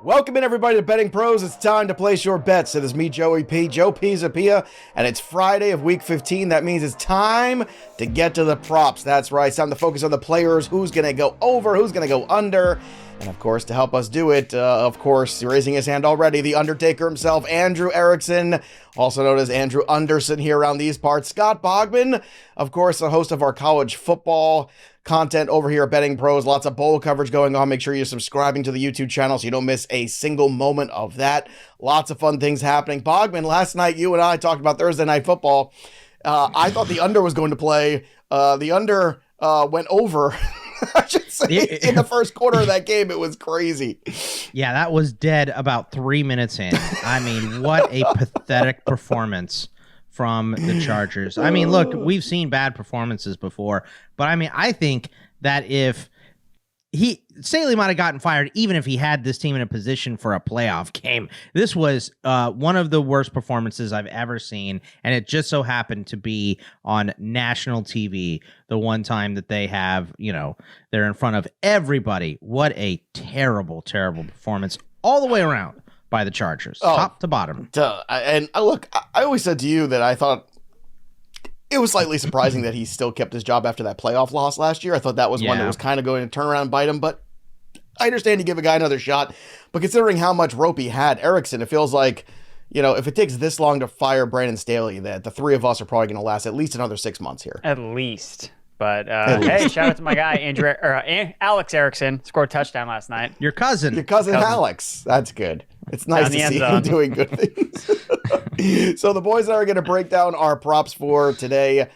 Welcome in, everybody, to Betting Pros. It's time to place your bets. It is me, Joe Pisapia, and it's Friday of Week 15. That means it's time to get to the props. That's right. It's time to focus on the players, who's going to go over, who's going to go under. And, of course, to help us do it, raising his hand already, the Undertaker himself, Andrew Erickson, also known as Andrew Underson here around these parts. Scott Bogman, of course, the host of our college football content over here at Betting Pros. Lots of bowl coverage going on. Make sure you're subscribing to the YouTube channel so you don't miss a single moment of that. Lots of fun things happening. Bogman, last night you and I talked about Thursday Night Football. I thought the under was going to play. The under went over. I should say, in the first quarter of that game, it was crazy. Yeah, that was dead about 3 minutes in. I mean, what a pathetic performance from the Chargers. I mean, look, we've seen bad performances before, but I mean, I think that if Staley might have gotten fired even if he had this team in a position for a playoff game. This was one of the worst performances I've ever seen, and it just so happened to be on national TV the one time that they have, they're in front of everybody. What a terrible, terrible performance all the way around by the Chargers, top to bottom. And look, I always said to you that I thought it was slightly surprising that he still kept his job after that playoff loss last year. I thought that was one that was kind of going to turn around and bite him, but I understand you give a guy another shot. But considering how much rope he had, Erickson, it feels like, if it takes this long to fire Brandon Staley, that the three of us are probably going to last at least another 6 months here. At least. But hey, shout out to my guy, Alex Erickson, scored a touchdown last night. Your cousin Alex. That's good. It's nice to see him doing good things. So the boys and I are going to break down our props for today,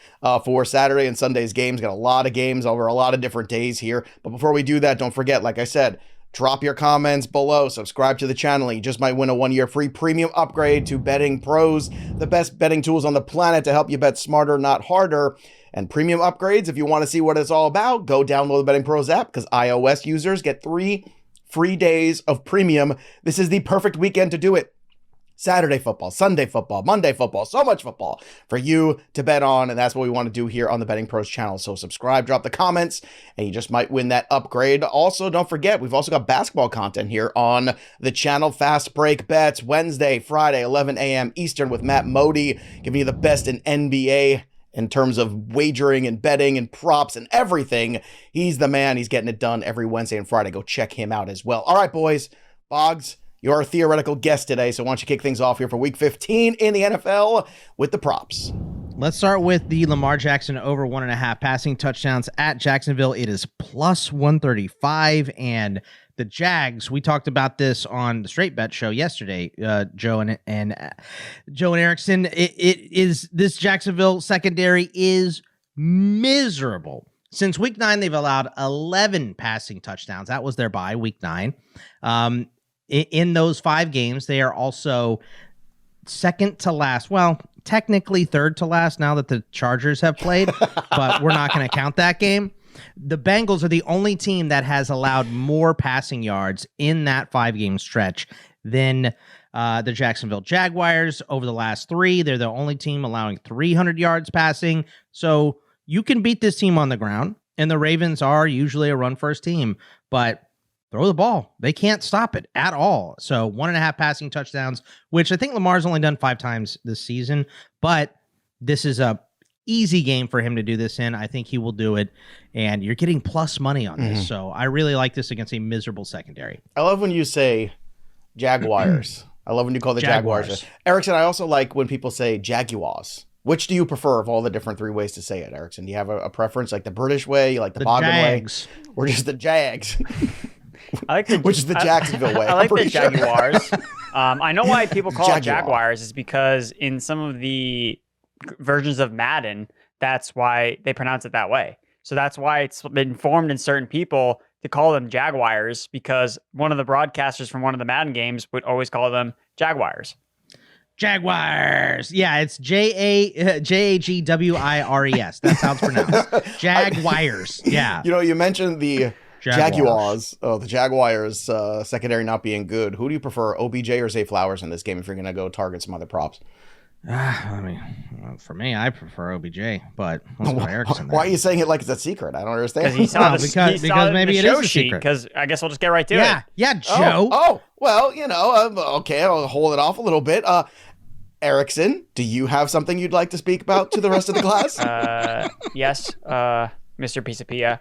for Saturday and Sunday's games. Got a lot of games over a lot of different days here. But before we do that, don't forget, like I said, drop your comments below. Subscribe to the channel. You just might win a 1-year free premium upgrade to Betting Pros, the best betting tools on the planet to help you bet smarter, not harder. And premium upgrades, if you want to see what it's all about, go download the Betting Pros app, because iOS users get 3 free days of premium. This is the perfect weekend to do it. Saturday football, Sunday football, Monday football, so much football for you to bet on, and that's what we want to do here on the Betting Pros channel. So subscribe, drop the comments, and you just might win that upgrade. Also, don't forget, we've also got basketball content here on the channel. Fast Break Bets, Wednesday, Friday, 11 a.m. Eastern with Matt Modi, giving you the best in NBA in terms of wagering and betting and props and everything. He's the man. He's getting it done every Wednesday and Friday. Go check him out as well. All right, boys. Boggs, you're our theoretical guest today, so why don't you kick things off here for Week 15 in the NFL with the props. Let's start with the Lamar Jackson over 1.5 passing touchdowns at Jacksonville. It is plus 135, and the Jags, we talked about this on the Straight Bet show yesterday, Joe and Erickson. It is this Jacksonville secondary is miserable. Since Week 9, they've allowed 11 passing touchdowns. That was their bye, Week 9. In those 5 games, they are also second to last. Well, technically third to last now that the Chargers have played, but we're not going to count that game. The Bengals are the only team that has allowed more passing yards in that 5-game stretch than the Jacksonville Jaguars over the last 3. They're the only team allowing 300 yards passing. So you can beat this team on the ground, and the Ravens are usually a run-first team, but throw the ball. They can't stop it at all. So 1.5 passing touchdowns, which I think Lamar's only done 5 times this season, but this is a easy game for him to do this in. I think he will do it, and you're getting plus money on this. So I really like this against a miserable secondary. I love when you say Jaguars. I love when you call the Jaguars. Erickson, I also like when people say Jaguars. Which do you prefer of all the different 3 ways to say it, Erickson? Do you have a preference, like the British way, you like the Bogman way, or just the Jags? I like which is the Jacksonville way. I like the Jaguars. I know why people call it Jaguars is because in some of the versions of Madden, that's why they pronounce it that way. So that's why it's been formed in certain people to call them Jaguars, because one of the broadcasters from one of the Madden games would always call them Jaguars. Jaguars. Yeah, it's Jagwires. That's how it's pronounced. Jaguars. Yeah. You mentioned the Jaguars. Oh, the Jaguars secondary not being good. Who do you prefer, OBJ or Zay Flowers in this game if you're going to go target some other props? I mean, for me, I prefer OBJ, but Erickson. Why are you saying it like it's a secret? I don't understand. Because maybe it is a secret. Because I guess we'll just get right to it. Yeah, Joe. Well, okay, I'll hold it off a little bit. Erickson, do you have something you'd like to speak about to the rest of the class? Yes, Mr. Pisapia.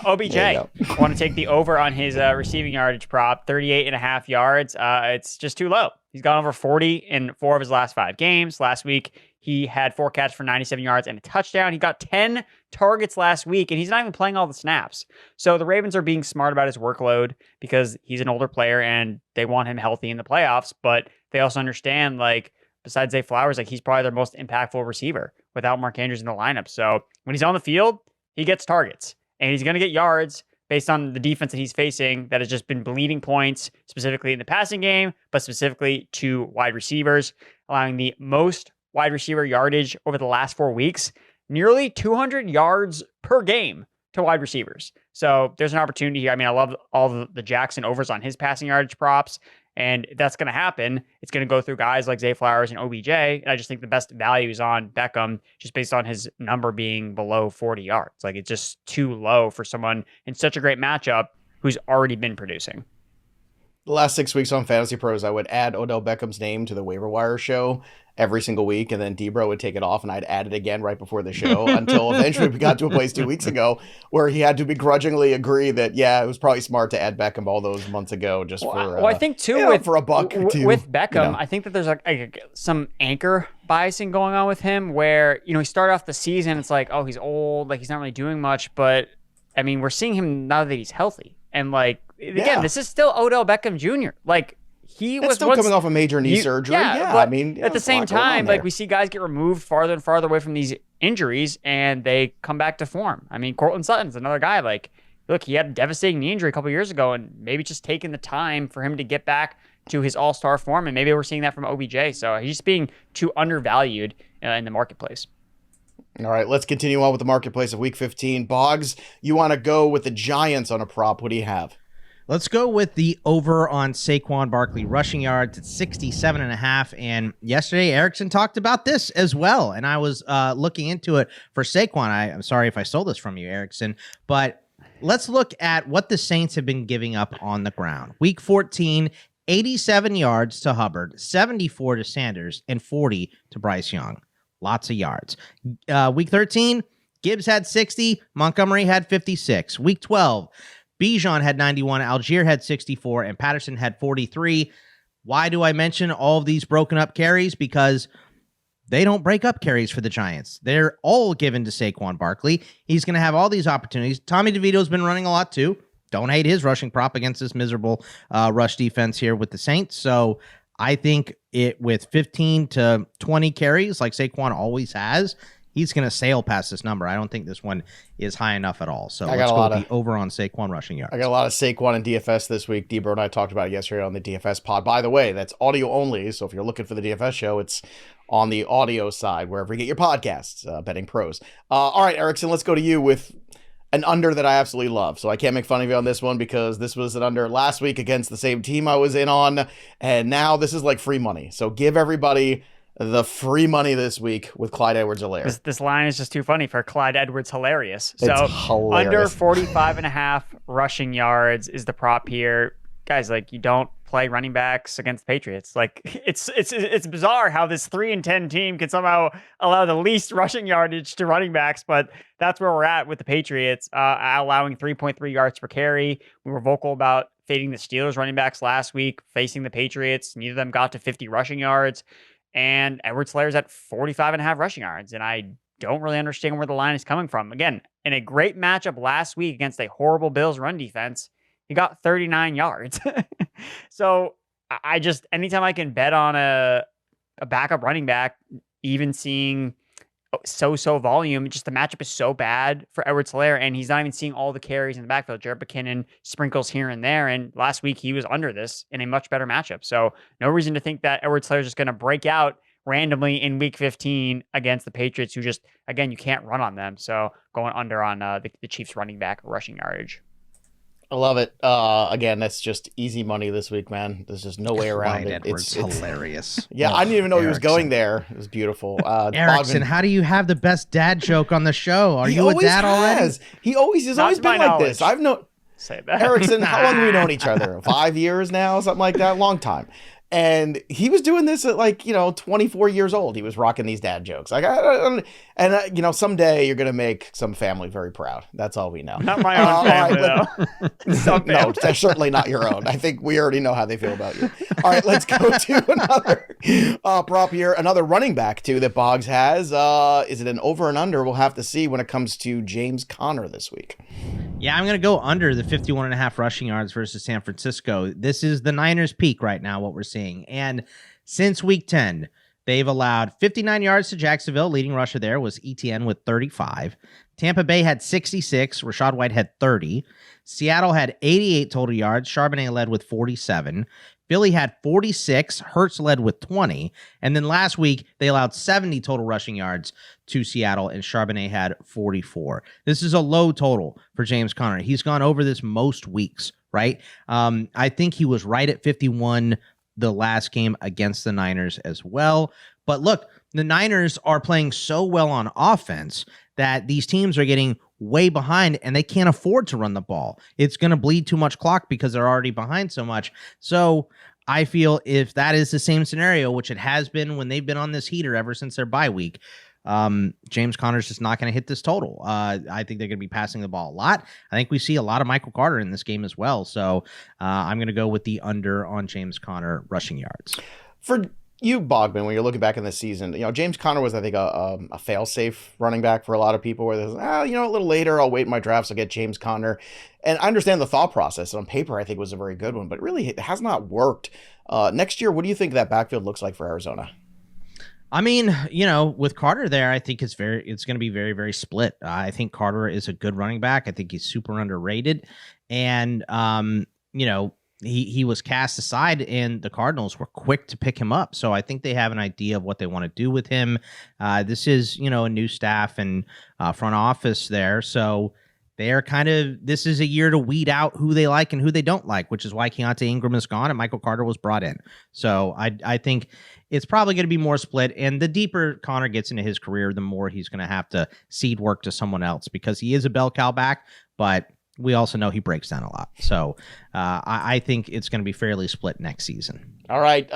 OBJ, want to take the over on his receiving yardage prop, 38.5 yards. It's just too low. He's gone over 40 in 4 of his last 5 games. Last week, he had 4 catches for 97 yards and a touchdown. He got 10 targets last week, and he's not even playing all the snaps. So the Ravens are being smart about his workload because he's an older player and they want him healthy in the playoffs, but they also understand, besides Zay Flowers, he's probably their most impactful receiver without Mark Andrews in the lineup. So when he's on the field, he gets targets and he's going to get yards based on the defense that he's facing that has just been bleeding points, specifically in the passing game, but specifically to wide receivers, allowing the most wide receiver yardage over the last 4 weeks, nearly 200 yards per game to wide receivers. So there's an opportunity here. I love all the Jackson overs on his passing yardage props. And if that's going to happen, it's going to go through guys like Zay Flowers and OBJ. And I just think the best value is on Beckham just based on his number being below 40 yards. It's just too low for someone in such a great matchup who's already been producing. The last 6 weeks on Fantasy Pros, I would add Odell Beckham's name to the waiver wire show every single week, and then Debro would take it off, and I'd add it again right before the show until eventually we got to a place 2 weeks ago where he had to begrudgingly agree that, it was probably smart to add Beckham all those months ago just I think, too, for a buck. With Beckham, I think that there's some anchor biasing going on with him where, he started off the season, it's he's old, he's not really doing much, but, we're seeing him now that he's healthy. And, again, this is still Odell Beckham Jr. He was still coming off a major knee surgery. But at the same time, we see guys get removed farther and farther away from these injuries, and they come back to form. Cortland Sutton's another guy. Look, he had a devastating knee injury a couple years ago, and maybe just taking the time for him to get back to his all-star form, and maybe we're seeing that from OBJ. So he's just being too undervalued in the marketplace. All right, let's continue on with the marketplace of Week 15. Boggs, you want to go with the Giants on a prop. What do you have? Let's go with the over on Saquon Barkley rushing yards at 67.5. And yesterday, Erickson talked about this as well. And I was looking into it for Saquon. I'm sorry if I stole this from you, Erickson. But let's look at what the Saints have been giving up on the ground. Week 14, 87 yards to Hubbard, 74 to Sanders, and 40 to Bryce Young. Lots of yards. Week 13, Gibbs had 60. Montgomery had 56. Week 12, Bijan had 91, Algier had 64, and Patterson had 43. Why do I mention all of these broken up carries? Because they don't break up carries for the Giants. They're all given to Saquon Barkley. He's going to have all these opportunities. Tommy DeVito's been running a lot too. Don't hate his rushing prop against this miserable rush defense here with the Saints. So I think with 15 to 20 carries like Saquon always has, he's going to sail past this number. I don't think this one is high enough at all. So let's go with the over on Saquon rushing yards. I got a lot of Saquon and DFS this week. Debro and I talked about it yesterday on the DFS pod. By the way, that's audio only. So if you're looking for the DFS show, it's on the audio side, wherever you get your podcasts, Betting Pros. All right, Erickson, let's go to you with an under that I absolutely love. So I can't make fun of you on this one because this was an under last week against the same team I was in on. And now this is like free money. So give everybody the free money this week with Clyde Edwards-Helaire. This line is just too funny for Clyde Edwards-Hilarious. So it's hilarious. Under 45.5 rushing yards is the prop here. Guys, you don't play running backs against the Patriots. It's bizarre how this 3-10 team can somehow allow the least rushing yardage to running backs, but that's where we're at with the Patriots, allowing 3.3 yards per carry. We were vocal about fading the Steelers running backs last week, facing the Patriots. Neither of them got to 50 rushing yards. And Edwards-Hilaire's at 45.5 rushing yards. And I don't really understand where the line is coming from. Again, in a great matchup last week against a horrible Bills run defense, he got 39 yards. So I just, anytime I can bet on a backup running back, even seeing so volume, just the matchup is so bad for Edwards-Helaire, and he's not even seeing all the carries in the backfield. Jared McKinnon sprinkles here and there, and last week he was under this in a much better matchup. So no reason to think that Edwards-Helaire is just going to break out randomly in week 15 against the Patriots, who just, again, you can't run on them. So going under on the Chiefs running back rushing yardage. I love it. Again, that's just easy money this week, man. There's just no way around it. It's hilarious. Yeah, I didn't even know Erickson. He was going there. It was beautiful. Erickson, how do you have the best dad joke on the show? Are you a dad already? He's always been like this. say that. Erickson, how long have we known each other? 5 years now, something like that. Long time. And he was doing this at 24 years old. He was rocking these dad jokes. Someday you're going to make some family very proud. That's all we know. Not my own family, though. No, that's certainly not your own. I think we already know how they feel about you. All right, let's go to another prop here. Another running back, too, that Boggs has. Is it an over and under? We'll have to see when it comes to James Conner this week. Yeah, I'm going to go under the 51.5 rushing yards versus San Francisco. This is the Niners' peak right now, what we're seeing. And since week 10, they've allowed 59 yards to Jacksonville. Leading rusher there was ETN with 35. Tampa Bay had 66. Rachaad White had 30. Seattle had 88 total yards. Charbonnet led with 47. Philly had 46. Hurts led with 20. And then last week, they allowed 70 total rushing yards to Seattle, and Charbonnet had 44. This is a low total for James Conner. He's gone over this most weeks, right? I think he was right at 51 the last game against the Niners as well. But look, the Niners are playing so well on offense that these teams are getting way behind and they can't afford to run the ball. It's going to bleed too much clock because they're already behind so much. So I feel if that is the same scenario, which it has been when they've been on this heater ever since their bye week, James Conner's just not going to hit this total. I think they're going to be passing the ball a lot. I think we see a lot of Michael Carter in this game as well. So I'm going to go with the under on James Conner rushing yards. For you, Bogman, when you're looking back in this season, James Conner was, I think, a fail-safe running back for a lot of people where there's, a little later, I'll wait in my drafts, I'll get James Conner. And I understand the thought process. On paper, I think it was a very good one, but really it has not worked. Next year, what do you think that backfield looks like for Arizona? I mean, with Carter there, I think it's going to be very, very split. I think Carter is a good running back. I think he's super underrated. And, he was cast aside and the Cardinals were quick to pick him up. So I think they have an idea of what they want to do with him. This is, a new staff and front office there. So they are this is a year to weed out who they like and who they don't like, which is why Keontae Ingram is gone and Michael Carter was brought in. So I think it's probably going to be more split. And the deeper Conner gets into his career, the more he's going to have to cede work to someone else because he is a bell cow back, but we also know he breaks down a lot. So I think it's going to be fairly split next season. All right.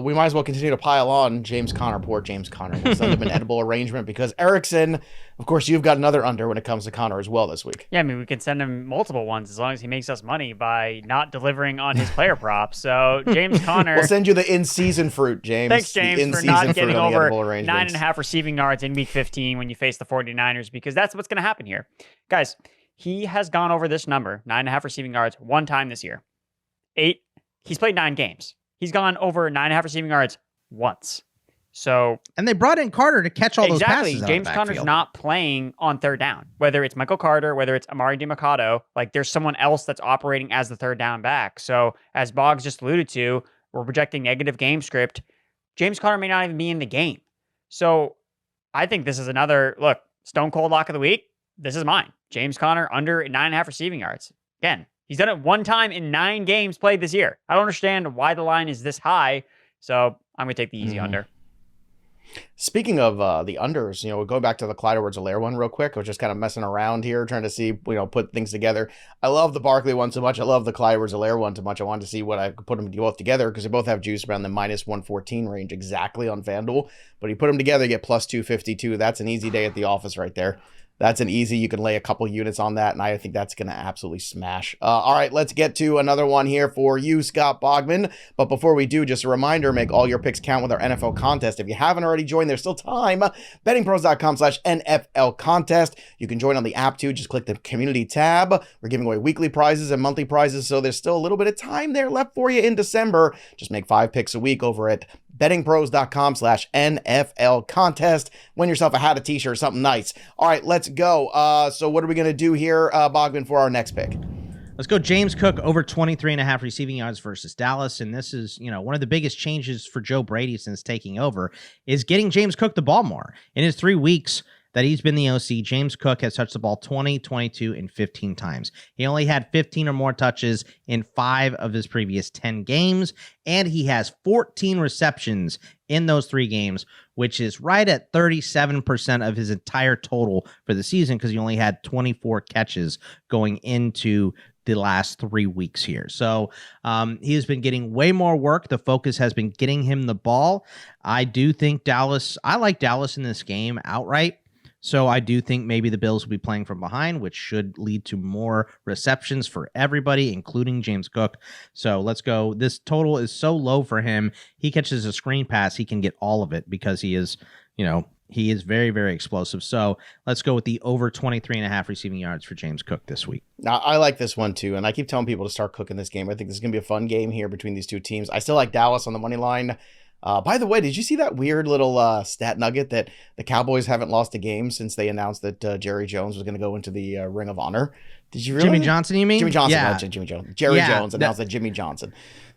We might as well continue to pile on James Conner. Poor James Conner. We'll send him an edible arrangement because Erickson, of course, you've got another under when it comes to Conner as well this week. Yeah, I mean, we can send him multiple ones as long as he makes us money by not delivering on his player props. So James Conner. We'll send you the in-season fruit, James. Thanks, James, for not getting over 9.5 receiving yards in week 15 when you face the 49ers because that's what's going to happen here. Guys, he has gone over this number, 9.5 receiving yards, one time this year. He's played 9 games. He's gone over 9.5 receiving yards once. And they brought in Carter to catch all those passes. Exactly. James Conner's not playing on third down. Whether it's Michael Carter, whether it's Amari DiMercato, there's someone else that's operating as the third down back. So as Boggs just alluded to, we're projecting negative game script. James Conner may not even be in the game. So I think this is another, stone cold lock of the week. This is mine. James Conner under 9.5 receiving yards. Again, he's done it one time in 9 games played this year. I don't understand why the line is this high. So I'm going to take the easy under. Speaking of the unders, we'll go back to the Clyde Edwards-Helaire one real quick. I was just kind of messing around here, trying to see, put things together. I love the Barkley one so much. I love the Clyde Edwards-Helaire one so much. I wanted to see what I could put them both together because they both have juice around the minus 114 range exactly on FanDuel. But you put them together, you get plus 252. That's an easy day at the office right there. That's an easy, you can lay a couple units on that, and I think that's going to absolutely smash. All right, let's get to another one here for you, Scott Bogman. But before we do, just a reminder, make all your picks count with our NFL contest. If you haven't already joined, there's still time. bettingpros.com/NFL contest. You can join on the app too. Just click the community tab. We're giving away weekly prizes and monthly prizes, so there's still a little bit of time there left for you in December. Just make 5 picks a week over at bettingpros.com/NFL contest. Win yourself a hat, a t-shirt, something nice. All right, let's go. So what are we going to do here, Bogman, for our next pick? Let's go James Cook over 23.5 receiving yards versus Dallas. And this is, one of the biggest changes for Joe Brady since taking over is getting James Cook the ball more. In his 3 weeks that he's been the OC, James Cook has touched the ball 20, 22, and 15 times. He only had 15 or more touches in 5 of his previous 10 games, and he has 14 receptions in those 3 games, which is right at 37% of his entire total for the season because he only had 24 catches going into the last 3 weeks here. So he has been getting way more work. The focus has been getting him the ball. I do think I like Dallas in this game outright. So I do think maybe the Bills will be playing from behind, which should lead to more receptions for everybody, including James Cook. So let's go. This total is so low for him. He catches a screen pass, he can get all of it because he is, he is very, very explosive. So let's go with the over 23.5 receiving yards for James Cook this week. Now, I like this one too, and I keep telling people to start cooking this game. I think this is going to be a fun game here between these two teams. I still like Dallas on the money line. By the way, did you see that weird little stat nugget that the Cowboys haven't lost a game since they announced that Jerry Jones was going to go into the Ring of Honor? Did you really? Jimmy Johnson, you mean? Jimmy Johnson, yeah. not Jimmy Jones. Jerry Jones announced that Jimmy Johnson.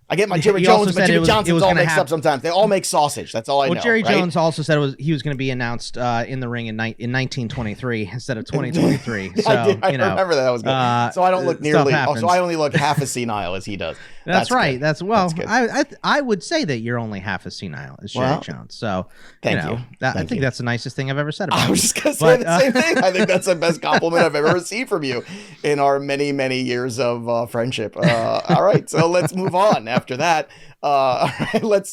I get my Jerry Jones, but Jimmy Johnson's all mixed up sometimes. They all make sausage. That's all I know. Well, Jerry right? Jones also said he was going to be announced in the ring in 1923 instead of 2023. So I remember that was good. So I don't look nearly. So I only look half as senile as he does. That's right. Good. That's I would say that you're only half as senile as Jerry Jones. So thank you. I think that's the nicest thing I've ever said about you. I was just going to say the same thing. I think that's the best compliment I've ever received from you in our many, many years of friendship. All right, so let's move on after that. Let's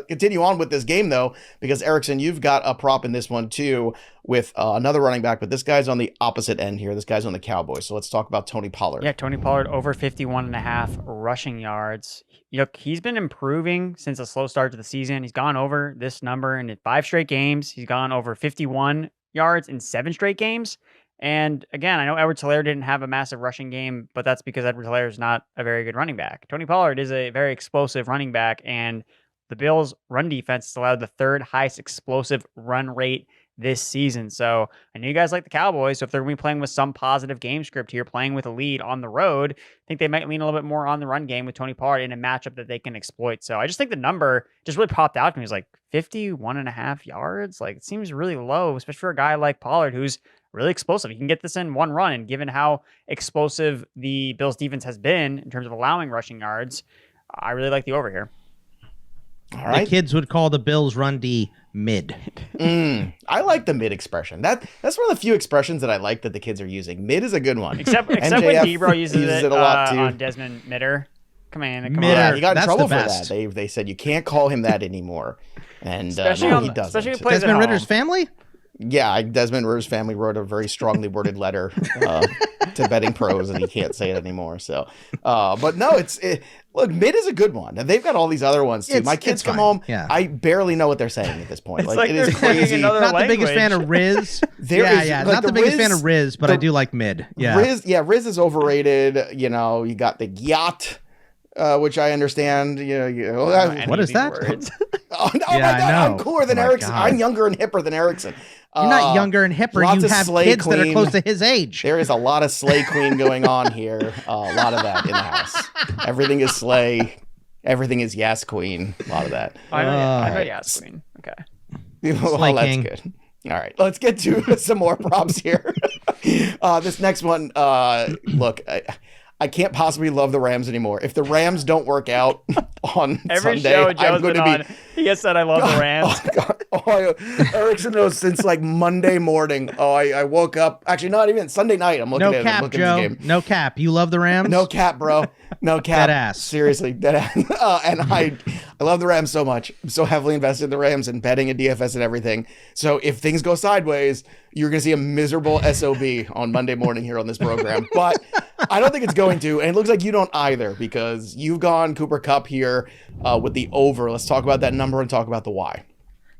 continue on with this game, though, because Erickson, you've got a prop in this one, too, with another running back, but this guy's on the opposite end here. This guy's on the Cowboys. So let's talk about Tony Pollard. Yeah, Tony Pollard over 51.5 rushing yards. He's been improving since a slow start to the season. He's gone over this number in 5 straight games. He's gone over 51 yards in 7 straight games. And again, I know Edwards-Helaire didn't have a massive rushing game, but that's because Edwards-Helaire is not a very good running back. Tony Pollard is a very explosive running back, and the Bills' run defense has allowed the 3rd highest explosive run rate this season. So I know you guys like the Cowboys, so if they're going to be playing with some positive game script here, playing with a lead on the road, I think they might lean a little bit more on the run game with Tony Pollard in a matchup that they can exploit. So I just think the number just really popped out to me. It was like 51.5 yards. Like, it seems really low, especially for a guy like Pollard who's really explosive. He can get this in one run, and given how explosive the Bills defense has been in terms of allowing rushing yards, I really like the over here. All right. The kids would call the Bills run D mid. I like the mid expression. That's one of the few expressions that I like that the kids are using. Mid is a good one. Except when Debro uses it a lot too. On Desmond Mitter. Come on. Yeah, he got in trouble for that. They said you can't call him that anymore. And he doesn't. Especially if he plays Desmond Ritter's family? Yeah, Desmond Ritter's family wrote a very strongly worded letter to Betting Pros, and he can't say it anymore. So, but no, look, mid is a good one. And they've got all these other ones too. My kids come home, I barely know what they're saying at this point. Like it is crazy. Not the biggest fan of Riz. Not the biggest fan of Riz, but I do like mid. Yeah, Riz is overrated. You got the yacht. Which I understand. What is that? Oh my God! I'm cooler than Erickson. God. I'm younger and hipper than Erickson. You're not younger and hipper. You have kids that are close to his age. There is a lot of Slay Queen going on here. A lot of that in the house. Everything is Slay. Everything is Yas Queen. A lot of that. I know Yas Queen. Okay. Well, that's King. Good. All right, let's get to some more props here. This next one, look. I can't possibly love the Rams anymore. If the Rams don't work out on Every Sunday, show Joe's I'm going to be. He has said I love the Rams. Erickson knows since like Monday morning. I woke up. Actually, not even Sunday night. I'm looking at this game. No cap. You love the Rams? No cap, bro. No cap. Dead ass. Seriously, dead ass. And I love the Rams so much. I'm so heavily invested in the Rams and betting and DFS and everything. So if things go sideways, you're going to see a miserable SOB on Monday morning here on this program. But I don't think it's going to. And it looks like you don't either, because you've gone Cooper Kupp here with the over. Let's talk about that number and talk about the why.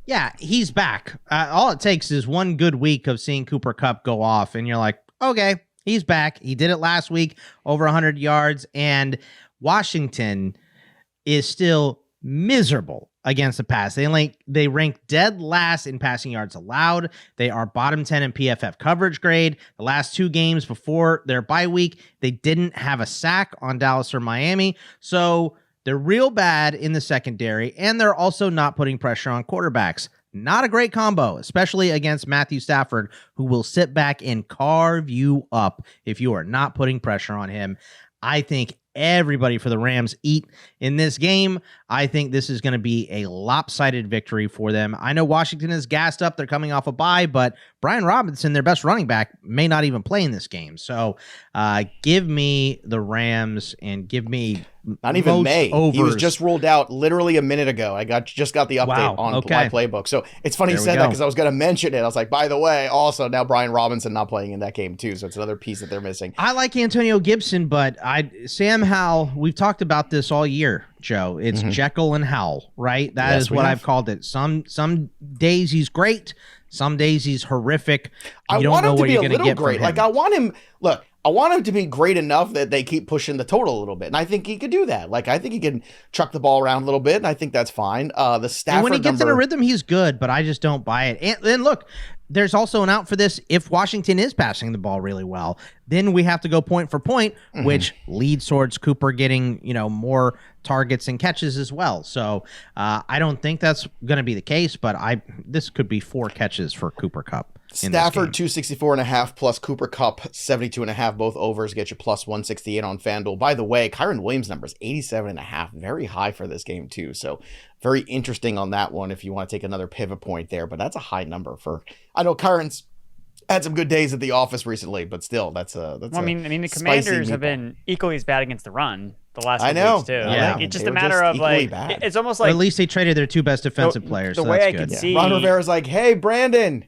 Yeah, he's back. All it takes is one good week of seeing Cooper Kupp go off, and you're like, okay, he's back. He did it last week, over 100 yards, and Washington is still miserable against the pass. They rank dead last in passing yards allowed. They are bottom 10 in PFF coverage grade. The last 2 games before their bye week, they didn't have a sack on Dallas or Miami. So they're real bad in the secondary, and they're also not putting pressure on quarterbacks. Not a great combo, especially against Matthew Stafford, who will sit back and carve you up if you are not putting pressure on him. I think everybody for the Rams eat in this game. I think this is going to be a lopsided victory for them. I know Washington is gassed up. They're coming off a bye, but Brian Robinson, their best running back, may not even play in this game. So give me the Rams and give me not even May. Overs. He was just ruled out literally a minute ago. I just got the update on my playbook. So it's funny you said that because I was going to mention it. I was like, by the way, also now Brian Robinson not playing in that game too. So it's another piece that they're missing. I like Antonio Gibson, but Sam Howell, we've talked about this all year, Joe. It's Jekyll and Howell, right? That is what I've called it. Some days he's great. Some days he's horrific. You don't know what you're going to get from him. Like I want him to be great enough that they keep pushing the total a little bit. And I think he could do that. Like, I think he can chuck the ball around a little bit, and I think that's fine. The Stafford and when he gets in a rhythm, he's good, but I just don't buy it. And then look, there's also an out for this. If Washington is passing the ball really well, then we have to go point for point, which leads towards Cooper getting, more targets and catches as well. So I don't think that's going to be the case, but this could be 4 catches for Cooper Kupp. Stafford 264.5 plus Cooper Kupp 72.5. Both overs get you plus 168 on FanDuel. By the way, Kyren Williams number is 87.5, very high for this game too. So very interesting on that one if you want to take another pivot point there. But that's a high number for. I know Kyren's had some good days at the office recently, but still, that's a. Well, I mean, the Commanders have been equally as bad against the run the last few weeks too. Yeah, like, it's just a matter of like bad. It's almost like or at least they traded their 2 best defensive players. The so way that's I good. can see, Ron Rivera's like, "Hey, Brandon,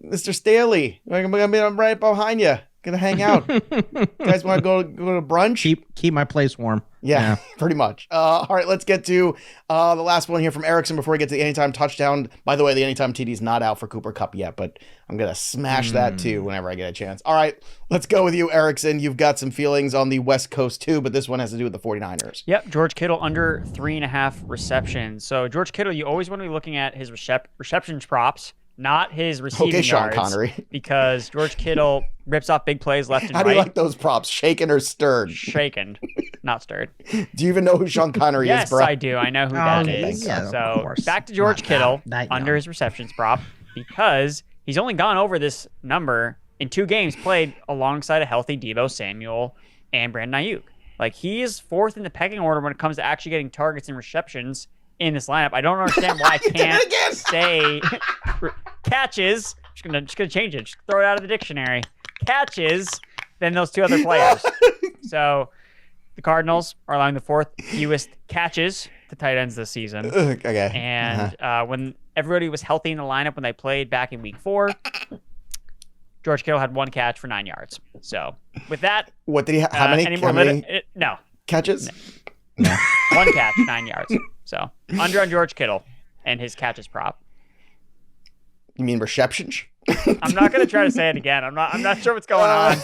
Mr. Staley, I'm right behind you. Gonna hang out. Guys want to go to brunch? Keep my place warm." Yeah, pretty much. All right, let's get to the last one here from Erickson before we get to the anytime touchdown. By the way, the anytime TD is not out for Cooper Kupp yet, but I'm gonna smash that too whenever I get a chance. All right, let's go with you, Erickson. You've got some feelings on the West Coast too, but this one has to do with the 49ers. Yep, George Kittle under 3.5 receptions. So George Kittle, you always want to be looking at his receptions props, not his receiving yards. Sean Connery. Because George Kittle rips off big plays left and right. How do you like those props? Shaken or stirred? Shaken, not stirred. Do you even know who Sean Connery is, bro? Yes, I do. I know who that is. Yeah, so back to George Kittle under his receptions prop because he's only gone over this number in 2 games played alongside a healthy Deebo Samuel and Brandon Ayuk. Like, he is 4th in the pecking order when it comes to actually getting targets and receptions in this lineup. I don't understand why I can't say catches. Just gonna change it. Just throw it out of the dictionary. Catches than those 2 other players. So the Cardinals are allowing the 4th fewest catches to tight ends this season. Okay. And when everybody was healthy in the lineup when they played back in week 4, George Kittle had 1 catch for 9 yards. So with that, what did he have? How many no catches? No. 1 catch, 9 yards. So under on George Kittle and his catches prop. You mean receptions? I'm not going to try to say it again. I'm not sure what's going on.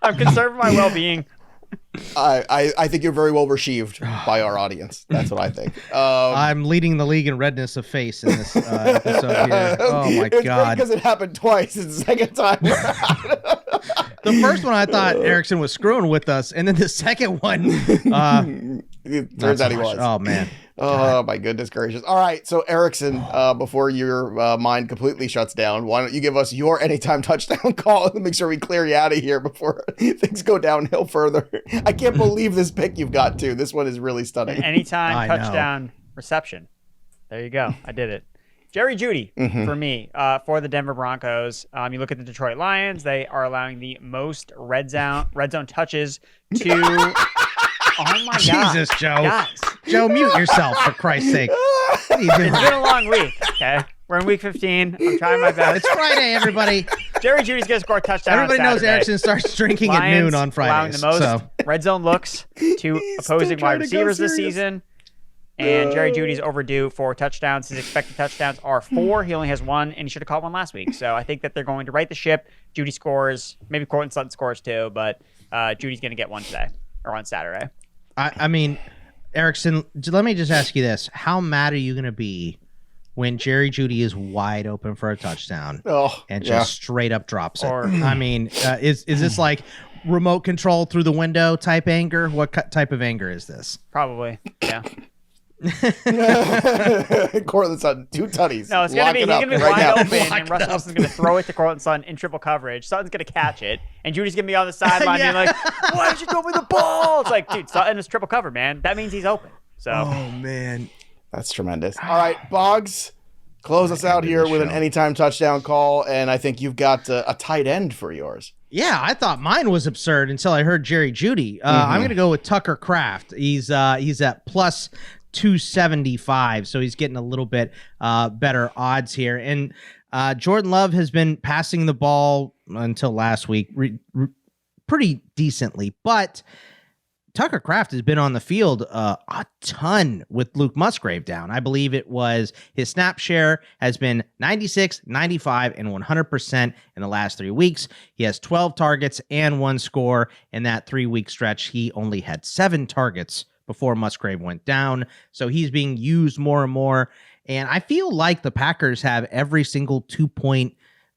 I'm concerned for my well-being. I think you're very well received by our audience. That's what I think. I'm leading the league in redness of face in this episode here. Oh my God. Because it happened twice. It's the second time. The first one I thought Erickson was screwing with us, and then the second one, it turns out he was. Oh man. Oh my goodness gracious. All right, so Erickson, before your mind completely shuts down, why don't you give us your anytime touchdown call and make sure we clear you out of here before things go downhill further. I can't believe this pick you've got too. This one is really stunning. An anytime touchdown reception. There you go. I did it. Jerry Jeudy for me for the Denver Broncos. You look at the Detroit Lions; they are allowing the most red zone touches to. Oh my God! Jesus, Joe! Guys. Joe, mute yourself for Christ's sake. What are you doing? It's been a long week. Okay, we're in week 15. I'm trying my best. It's Friday, everybody. Jerry Jeudy's gonna score a touchdown. Everybody knows Erickson starts drinking Lions at noon on Fridays. Allowing the most red zone looks to opposing wide receivers this season. And Jerry Jeudy's overdue for touchdowns. His expected touchdowns are 4. He only has 1, and he should have caught 1 last week. So I think that they're going to right the ship. Jeudy scores. Maybe Courtland Sutton scores too, but Judy's going to get 1 today or on Saturday. I mean, Erickson, let me just ask you this. How mad are you going to be when Jerry Jeudy is wide open for a touchdown and just straight up drops it? I mean, is this like remote control through the window type anger? What type of anger is this? Probably, yeah. Cortland Sutton, 2 tutties. No, it's gonna be he's gonna be wide open, and Russell Wilson's gonna throw it to Cortland Sutton in triple coverage. Sutton's gonna catch it, and Judy's gonna be on the sideline being like, "Why did you throw me the ball?" It's like, dude, Sutton is triple covered, man. That means he's open. So, oh man, that's tremendous. All right, Boggs, close us out here with an anytime touchdown call, and I think you've got a tight end for yours. Yeah, I thought mine was absurd until I heard Jerry Jeudy. I'm going to go with Tucker Kraft. He's at plus 275, so he's getting a little bit better odds here. And Jordan Love has been passing the ball until last week pretty decently, but Tucker Kraft has been on the field a ton with Luke Musgrave down. I believe it was his snap share has been 96, 95, and 100% in the last 3 weeks. He has 12 targets and 1 score. In that 3-week stretch, he only had 7 targets before Musgrave went down. So he's being used more and more. And I feel like the Packers have every single 2-point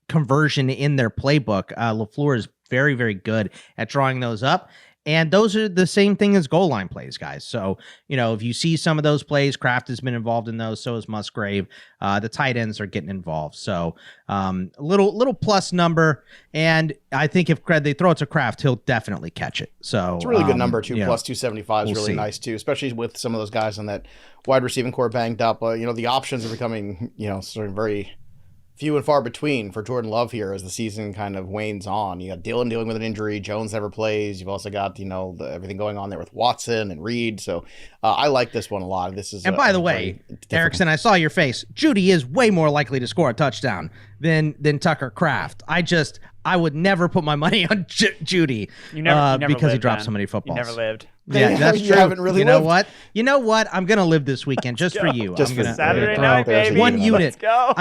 conversion in their playbook. LaFleur is very, very good at drawing those up. And those are the same thing as goal line plays, guys. So, if you see some of those plays, Kraft has been involved in those. So is Musgrave. The tight ends are getting involved. So little plus number. And I think if they throw it to Kraft, he'll definitely catch it. So it's a really good number, too. Plus 275 is really nice, too, especially with some of those guys on that wide receiving core banged up. The options are becoming, sort of very few and far between for Jordan Love here as the season kind of wanes on. You got Dillon dealing with an injury. Jones never plays. You've also got, everything going on there with Watson and Reed. So I like this one a lot. This is, and by the way, Erickson, I saw your face. Jeudy is way more likely to score a touchdown than Tucker Kraft. I would never put my money on Jeudy because he dropped so many footballs. You never lived. Yeah, that's true. You haven't really lived. You know what? I'm gonna live this weekend just for you. Just I'm gonna Saturday night, baby. 1 unit. Let's go.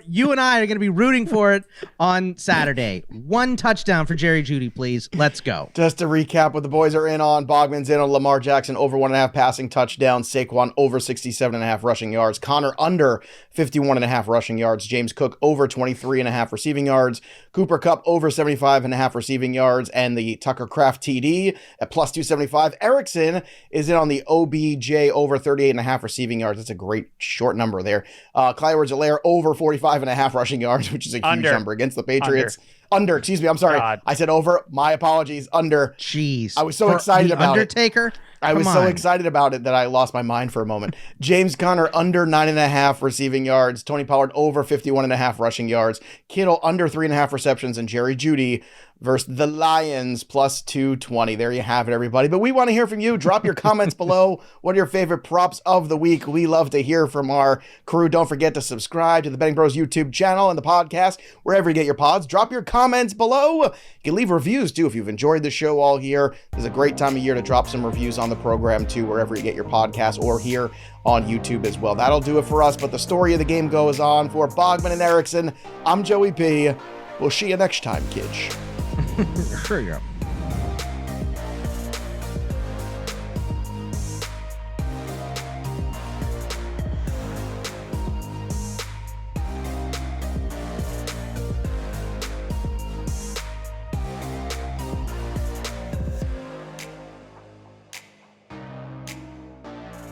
You and I are gonna be rooting for it on Saturday. 1 touchdown for Jerry Jeudy, please. Let's go. Just to recap what the boys are in on: Bogman's in on Lamar Jackson over 1.5 passing touchdowns, Saquon over 67.5 rushing yards, Connor under 51.5 rushing yards, James Cook over 23.5 receiving yards, Cooper Kupp over 75.5 receiving yards, and the Tucker Kraft TD at plus 275. Erickson is in on the OBJ over 38.5 receiving yards. That's a great short number there. Clyde Edwards-Helaire over 45.5 rushing yards, which is a huge number against the Patriots. Under, excuse me. I'm sorry. God. I said over. My apologies. Under. Jeez. I was so excited about Undertaker? I was so excited about it that I lost my mind for a moment. James Conner under 9.5 receiving yards. Tony Pollard over 51.5 rushing yards. Kittle under 3.5 receptions. And Jerry Jeudy versus the Lions plus 220. There you have it, everybody. But we want to hear from you. Drop your comments below. What are your favorite props of the week? We love to hear from our crew. Don't forget to subscribe to the Betting Bros YouTube channel and the podcast, wherever you get your pods. Drop your comments below. You can leave reviews, too, if you've enjoyed the show all year. This is a great time of year to drop some reviews on the program, too, wherever you get your podcast or here on YouTube as well. That'll do it for us, but the story of the game goes on. For Bogman and Erickson, I'm Joey P. We'll see you next time, kids. Sure, yeah.